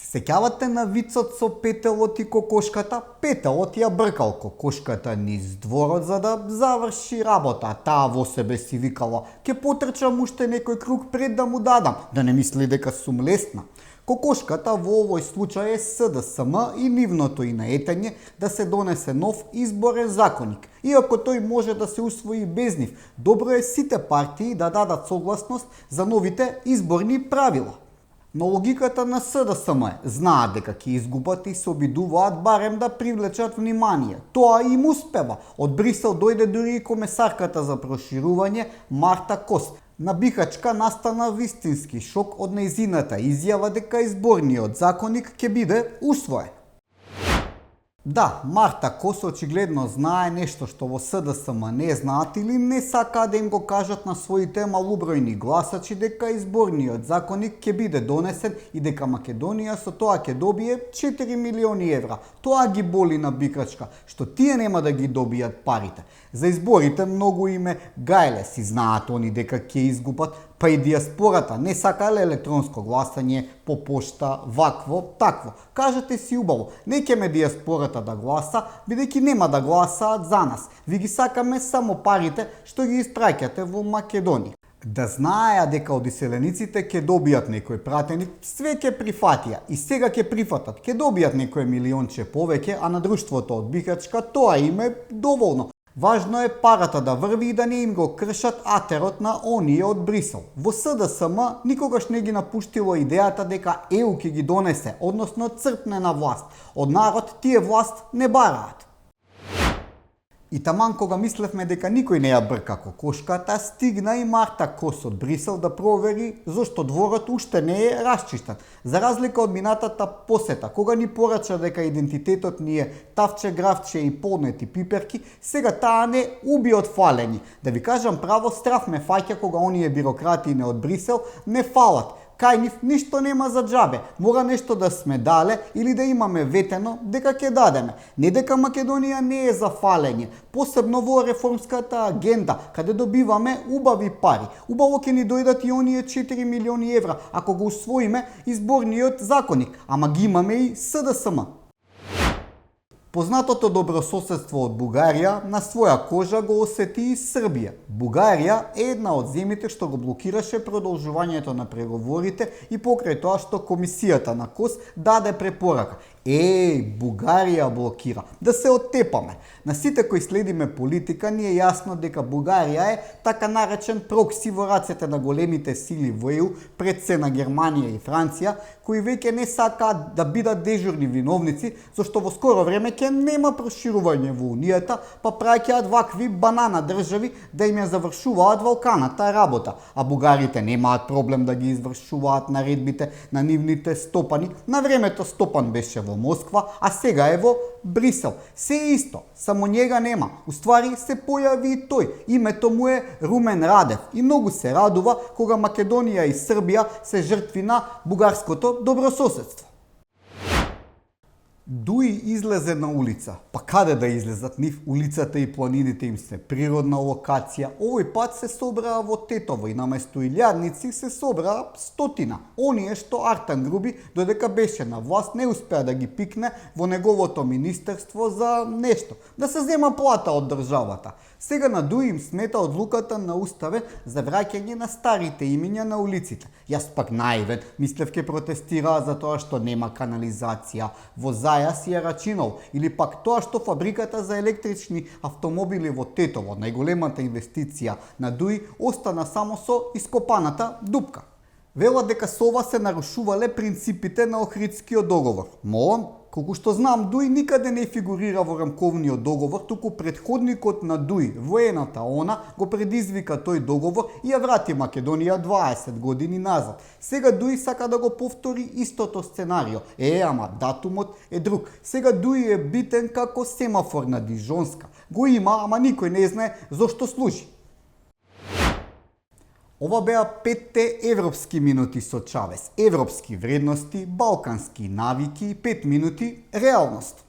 Сеќавате на вицот со петелот и кокошката? Петелот ја бркал кокошката низ дворот за да заврши работа. Таа во себе си викала: "Ке потрчам уште некој круг пред да му дадам, да не мисли дека сум лесна." Кокошката во овој случај е СДСМ и нивното и наетање да се донесе нов изборен законник. Иако тој може да се усвои без нив, добро е сите партии да дадат согласност за новите изборни правила. Но логиката на СДСМ е: знаат дека ќе изгубат и се обидуваат барем да привлечат внимание. Тоа им успева. Од Брисел дојде дури и комесарката за проширување Марта Кос. На Бихачка настана вистински шок од нејзината изјава дека изборниот законник ќе биде усвоен. Да, Марта Кос очигледно знае нешто што во СДСМ не знаат или не сакаат да им го кажат на своите малобројни гласачи, дека изборниот законник ќе биде донесен и дека Македонија со тоа ќе добие 4 милиони евра. Тоа ги боли на Бикачка, што тие нема да ги добијат парите. За изборите многу име гајле, си знаат они дека ќе изгубат, па и диаспората не сакале електронско гласање по пошта, вакво, такво. Кажете си убаво, не ќе ме диаспората да гласа, бидејќи нема да гласаат за нас. Ви ги сакаме само парите што ги испраќате во Македонија. Да знаеа дека од иселениците ќе добијат некој пратеник, све ќе прифатија и сега ќе прифатат, ќе добијат некој милионче повеќе, а на друштвото од Бихачка тоа им е доволно. Важно е парата да врви и да не им го кршат атерот на оние од Брисел. Во СДСМ никогаш не ги напуштило идејата дека ЕУ ќе ги донесе, односно црпне на власт. Од народ тие власт не бараат. И таман кога мислевме дека никој не ја брка кокошката, стигна и Марта Кос од Брисел да провери зошто дворот уште не е расчистен. За разлика од минатата посета, кога ни порача дека идентитетот ни е тавче, гравче и полнети пиперки, сега таа не уби од фалење. Да ви кажам право, страф ме фаќа кога оние бирократи не од Брисел не фалат. Кај нив ништо нема за џабе. Мора нешто да сме дале или да имаме ветено дека ќе дадеме. Не дека Македонија не е за фалење, посебно во реформската агенда, каде добиваме убави пари. Убаво ќе ни дојдат и оние 4 милиони евра, ако го усвоиме изборниот законник, ама ги имаме и СДСМ. Познатото добрососедство од Бугарија на своја кожа го осети и Србија. Бугарија е една од земјите што го блокираше продолжувањето на преговорите и покрај тоа што комисијата на КОС даде препорака: Бугарија блокира. Да се оттепаме. На сите кои следиме политика ни е јасно дека Бугарија е така наречен прокси во рацете на големите сили во ЕУ, пред се на Германија и Франција, кои веќе не сакаат да бидат дежурни виновници, зашто во скоро време ќе нема проширување во Унијата, па праќаат вакви банана држави да им ја завршуваат валканата работа. А бугарите немаат проблем да ги извршуваат наредбите на нивните стопани. На времето Стопан беше во Москва, а сега е во Брисел. Се е исто, само njega нема. Уствари се појави и тој. Името му е Румен Радев и многу се радува кога Македонија и Србија се жртви на бугарското добрососедство. Дуи излезе на улица. Па каде да излезат? Нив улицата и планините им се природна локација. Овој пат се собраа во Тетово и наместо илјадници се собраа стотина. Оние што Артан Груби, додека беше на власт, не успеа да ги пикне во неговото министерство за нешто, да се зема плата од државата. Сега на Дуи им смета одлуката на Уставен за враќање на старите имиња на улиците. Јас пак наивен, мислев ке протестираа за тоа што нема канализација во Зајас и Рачинол, или пак тоа што фабриката за електрични автомобили во Тетово, најголемата инвестиција на Дуи, остана само со ископаната дупка. Велат дека со ова се нарушувале принципите на Охридскиот договор. Молам, колку што знам, Дуи никаде не фигурира во рамковниот договор, туку предходникот на Дуи, воената она, го предизвика тој договор и ја врати Македонија 20 години назад. Сега Дуи сака да го повтори истото сценарио. Ама датумот е друг. Сега Дуи е битен како семафор на Дижонска. Го има, ама никој не знае зошто служи. Ова беа 5 европски минути со Чавес. Европски вредности, балкански навики и 5 минути реалност.